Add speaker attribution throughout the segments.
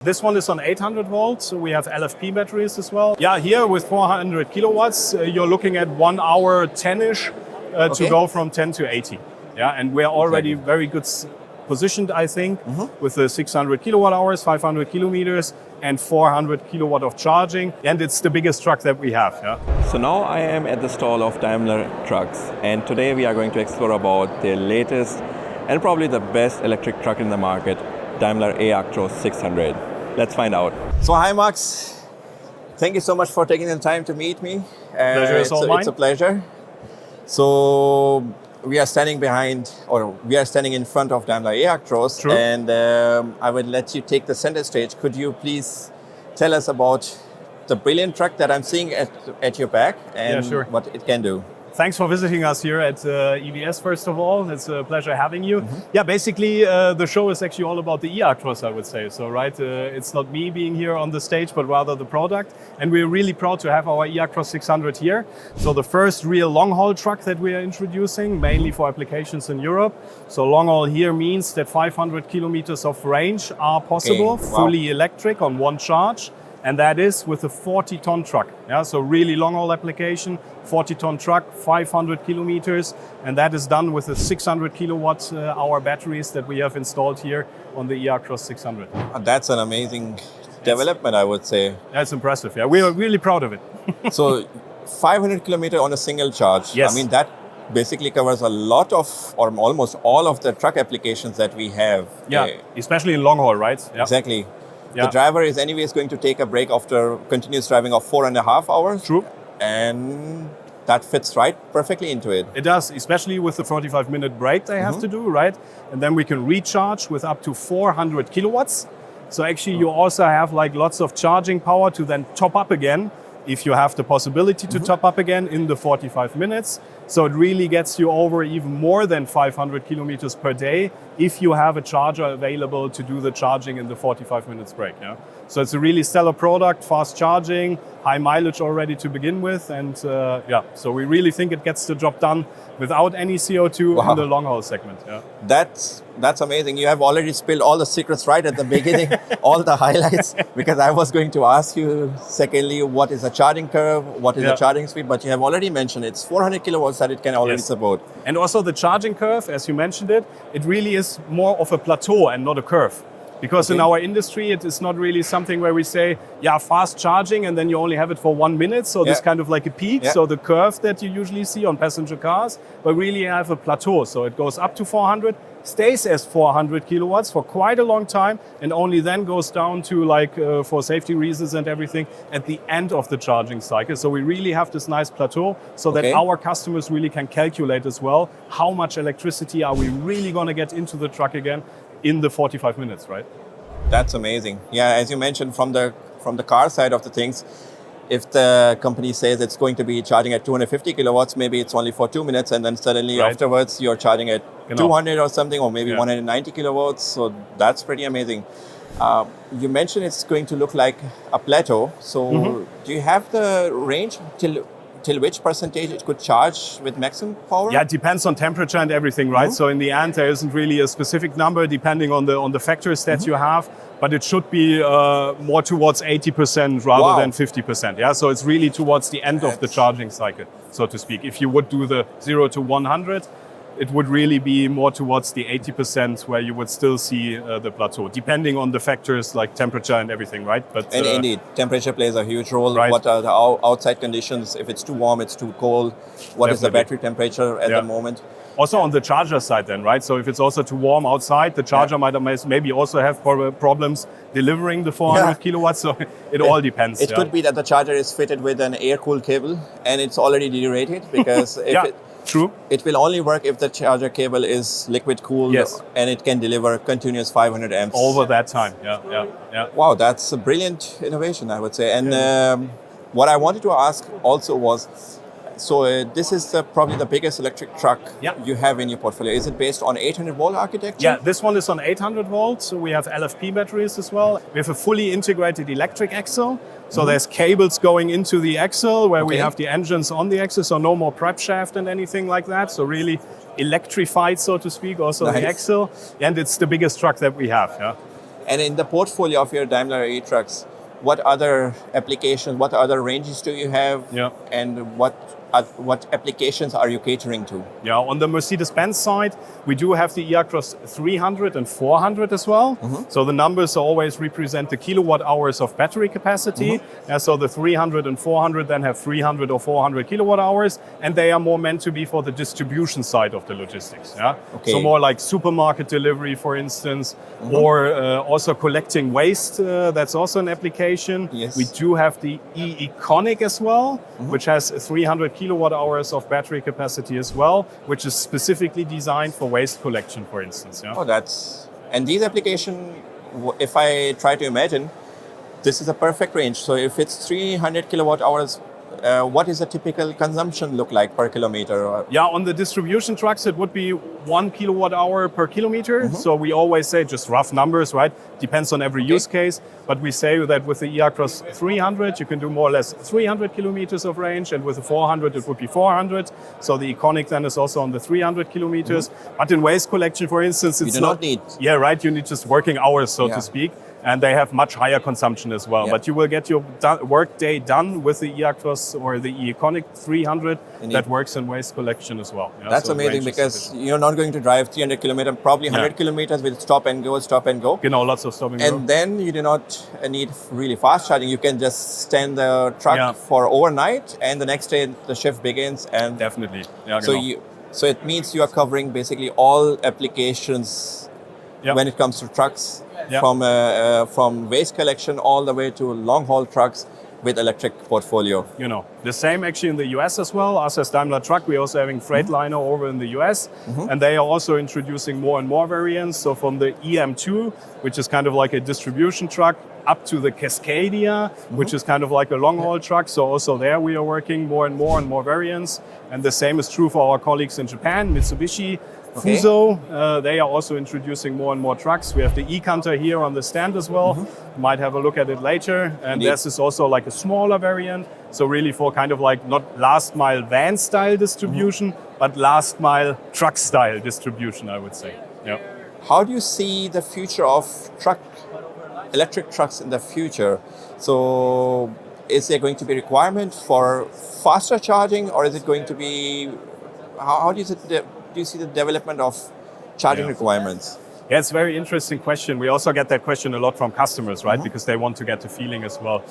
Speaker 1: This one is on 800 volts, so we have LFP batteries as well. Yeah, here with 400 kilowatts, you're looking at 1 hour 10-ish to go from 10 to 80. Yeah, and we're already very good positioned, I think, with the 600 kilowatt hours, 500 kilometers, and 400 kilowatt of charging. And it's the biggest truck that we have. Yeah.
Speaker 2: So now I am at the stall of Daimler Trucks, and today we are going to explore about the latest and probably the best electric truck in the market, Daimler eActros 600. Let's find out. So hi Max, thank you so much for taking the time to meet me.
Speaker 1: Pleasure is all mine.
Speaker 2: It's a pleasure. So we are standing in front of Daimler eActros.
Speaker 1: True.
Speaker 2: And I would let you take the center stage. Could you please tell us about the brilliant truck that I'm seeing at your back and what it can do?
Speaker 1: Thanks for visiting us here at EBS, first of all. It's a pleasure having you. Yeah, basically the show is actually all about the eActros, I would say. So, right, it's not me being here on the stage, but rather the product. And we're really proud to have our eActros 600 here. So the first real long-haul truck that we are introducing, mainly for applications in Europe. So long-haul here means that 500 kilometers of range are possible, fully electric on one charge. And that is with a 40-ton truck. Yeah, so really long-haul application, 40-ton truck, 500 kilometers, and that is done with the 600 kilowatt hour batteries that we have installed here on the eActros 600.
Speaker 2: That's an amazing development, I would say.
Speaker 1: That's impressive. Yeah, we are really proud of it.
Speaker 2: So 500 kilometers on a single charge.
Speaker 1: Yes.
Speaker 2: I mean, that basically covers a lot of, or almost all of the truck applications that we have.
Speaker 1: Yeah, especially in long-haul, right? Yeah.
Speaker 2: Exactly.
Speaker 1: Yeah.
Speaker 2: The driver is anyways going to take a break after continuous driving of 4.5 hours.
Speaker 1: True.
Speaker 2: And that fits right perfectly into it.
Speaker 1: It does, especially with the 45-minute break they have to do, right? And then we can recharge with up to 400 kilowatts. So actually you also have like lots of charging power to then top up again if you have the possibility to top up again in the 45 minutes. So it really gets you over even more than 500 kilometers per day if you have a charger available to do the charging in the 45 minutes break. Yeah? So it's a really stellar product, fast charging, high mileage already to begin with. And so we really think it gets the job done without any CO2 in the long haul segment. Yeah.
Speaker 2: That's amazing. You have already spilled all the secrets right at the beginning, all the highlights, because I was going to ask you, secondly, what is the charging curve, what is the charging speed, but you have already mentioned it's 400 kilowatts that it can already support.
Speaker 1: And also the charging curve, as you mentioned it really is more of a plateau and not a curve. Because in our industry, it is not really something where we say, fast charging, and then you only have it for 1 minute. So this kind of like a peak. So the curve that you usually see on passenger cars, but really you have a plateau. So it goes up to 400, stays as 400 kilowatts for quite a long time, and only then goes down to for safety reasons and everything at the end of the charging cycle. So we really have this nice plateau so that our customers really can calculate as well how much electricity are we really going to get into the truck again in the 45 minutes, right?
Speaker 2: That's amazing. Yeah, as you mentioned, from the car side of the things, if the company says it's going to be charging at 250 kilowatts, maybe it's only for 2 minutes, and then suddenly afterwards you're charging at 200 or something, or maybe 190 kilowatts. So that's pretty amazing. You mentioned it's going to look like a Plateau. So do you have the range till which percentage it could charge with maximum power?
Speaker 1: Yeah, it depends on temperature and everything, right? So in the end, there isn't really a specific number depending on the factors that you have, but it should be more towards 80% rather than 50%. Yeah, so it's really towards the end of the charging cycle, so to speak. If you would do the 0 to 100, it would really be more towards the 80% where you would still see the plateau, depending on the factors like temperature and everything, right? But
Speaker 2: and indeed, temperature plays a huge role.
Speaker 1: Right.
Speaker 2: What are the outside conditions? If it's too warm, it's too cold. What is the battery temperature at the moment?
Speaker 1: Also on the charger side then, right? So if it's also too warm outside, the charger might maybe also have problems delivering the 400 kilowatts. So it all depends.
Speaker 2: It could be that the charger is fitted with an air-cooled cable and it's already derated because
Speaker 1: True.
Speaker 2: It will only work if the charger cable is liquid cooled and it can deliver continuous 500 amps.
Speaker 1: Over that time, yeah.
Speaker 2: Wow, that's a brilliant innovation, I would say. And what I wanted to ask also was, so this is probably the biggest electric truck you have in your portfolio. Is it based on 800 volt architecture?
Speaker 1: Yeah, this one is on 800 volts. So we have LFP batteries as well. We have a fully integrated electric axle. So there's cables going into the axle where we have the engines on the axle. So no more prep shaft and anything like that. So really electrified, so to speak, also the axle. And it's the biggest truck that we have. Yeah.
Speaker 2: And in the portfolio of your Daimler eTrucks, what other applications, what other ranges do you have?
Speaker 1: Yeah.
Speaker 2: And what applications are you catering to?
Speaker 1: Yeah, on the Mercedes-Benz side, we do have the eActros 300 and 400 as well. So the numbers always represent the kilowatt hours of battery capacity. So the 300 and 400 then have 300 or 400 kilowatt hours, and they are more meant to be for the distribution side of the logistics. Yeah.
Speaker 2: Okay.
Speaker 1: So more like supermarket delivery, for instance, or also collecting waste. That's also an application.
Speaker 2: Yes.
Speaker 1: We do have the eEconic as well, which has 300 kilowatt hours of battery capacity as well, which is specifically designed for waste collection, for instance. Yeah?
Speaker 2: Oh, and these applications, if I try to imagine, this is a perfect range. So if it's 300 kilowatt hours, what is a typical consumption look like per kilometer?
Speaker 1: Yeah, on the distribution trucks, it would be 1 kilowatt hour per kilometer. So we always say just rough numbers, right? Depends on every use case. But we say that with the eActros 300, you can do more or less 300 kilometers of range. And with the 400, it would be 400. So the Econic then is also on the 300 kilometers. But in waste collection, for instance, it's
Speaker 2: you do not need.
Speaker 1: Yeah, right. You need just working hours, so to speak. And they have much higher consumption as well. But you will get your work day done with the eActros or the eEconic 300 that works in waste collection as well. Yeah,
Speaker 2: that's so amazing because you're not going to drive 300 kilometers, probably 100 kilometers with stop and go.
Speaker 1: Lots of stop and go.
Speaker 2: And then you do not need really fast charging. You can just stand the truck for overnight and the next day the shift begins. And
Speaker 1: definitely. Yeah,
Speaker 2: so it means you are covering basically all applications when it comes to trucks. From waste collection all the way to long haul trucks with electric portfolio.
Speaker 1: The same actually in the US as well. Us as Daimler Truck, we're also having Freightliner over in the US. And they are also introducing more and more variants. So from the EM2, which is kind of like a distribution truck, up to the Cascadia, which is kind of like a long haul truck. So also there we are working more and more variants. And the same is true for our colleagues in Japan, Mitsubishi. Fuso, they are also introducing more and more trucks. We have the e-Canter here on the stand as well. You might have a look at it later. And this is also like a smaller variant. So really for kind of like not last mile van style distribution, but last mile truck style distribution, I would say. Yeah.
Speaker 2: How do you see the future of electric trucks in the future? So is there going to be a requirement for faster charging, or is it going to be, how do you see the development of charging requirements?
Speaker 1: Yeah, it's a very interesting question. We also get that question a lot from customers, right? Because they want to get the feeling as well.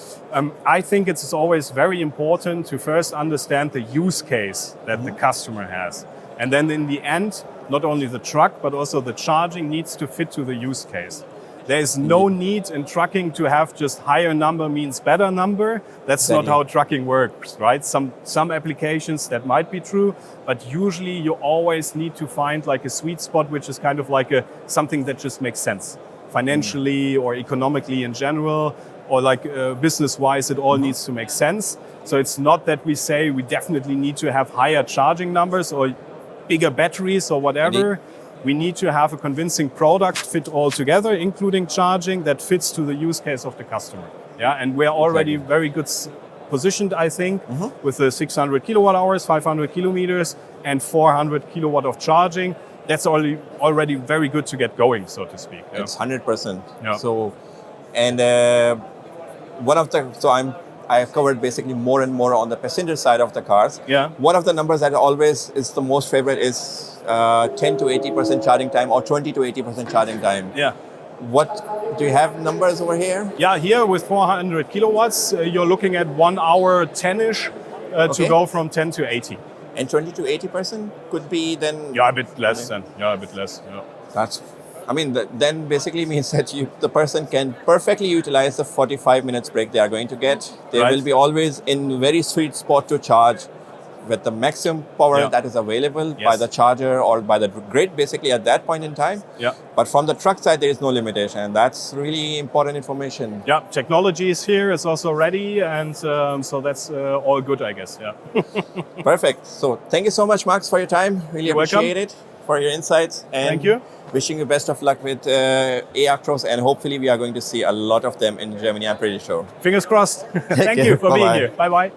Speaker 1: I think it's always very important to first understand the use case that the customer has. And then in the end, not only the truck, but also the charging needs to fit to the use case. There is no need in trucking to have just higher number means better number. That's not how trucking works, right? Some applications that might be true, but usually you always need to find like a sweet spot, which is kind of like something that just makes sense financially or economically in general, or like business-wise, it all needs to make sense. So it's not that we say we definitely need to have higher charging numbers or bigger batteries or whatever. We need to have a convincing product fit all together, including charging that fits to the use case of the customer. Yeah, and we're already very good positioned, I think, with the 600 kilowatt hours, 500 kilometers, and 400 kilowatt of charging. That's already very good to get going, so to speak. Yeah.
Speaker 2: It's 100%.
Speaker 1: Yeah.
Speaker 2: So, and I have covered basically more and more on the passenger side of the cars.
Speaker 1: Yeah.
Speaker 2: One of the numbers that always is the most favorite is 10 to 80% charging time or 20 to 80% charging time.
Speaker 1: Yeah.
Speaker 2: What do you have numbers over here?
Speaker 1: Yeah, here with 400 kilowatts, you're looking at 1 hour 10-ish to go from 10 to 80.
Speaker 2: And 20 to 80% could be then?
Speaker 1: Yeah, a bit less then. Yeah, a bit less. Yeah.
Speaker 2: Then basically means that the person can perfectly utilize the 45 minutes break they are going to get. They will be always in very sweet spot to charge with the maximum power that is available by the charger or by the grid basically at that point in time.
Speaker 1: Yeah.
Speaker 2: But from the truck side, there is no limitation. And that's really important information.
Speaker 1: Yeah, technology is here. It's also ready. And so that's all good, I guess. Yeah.
Speaker 2: Perfect. So thank you so much, Max, for your time. Really appreciate it, for your insights. And
Speaker 1: thank you.
Speaker 2: Wishing you best of luck with eActros, and hopefully we are going to see a lot of them in Germany, I'm pretty sure.
Speaker 1: Fingers crossed. Thank you for being here. Bye-bye.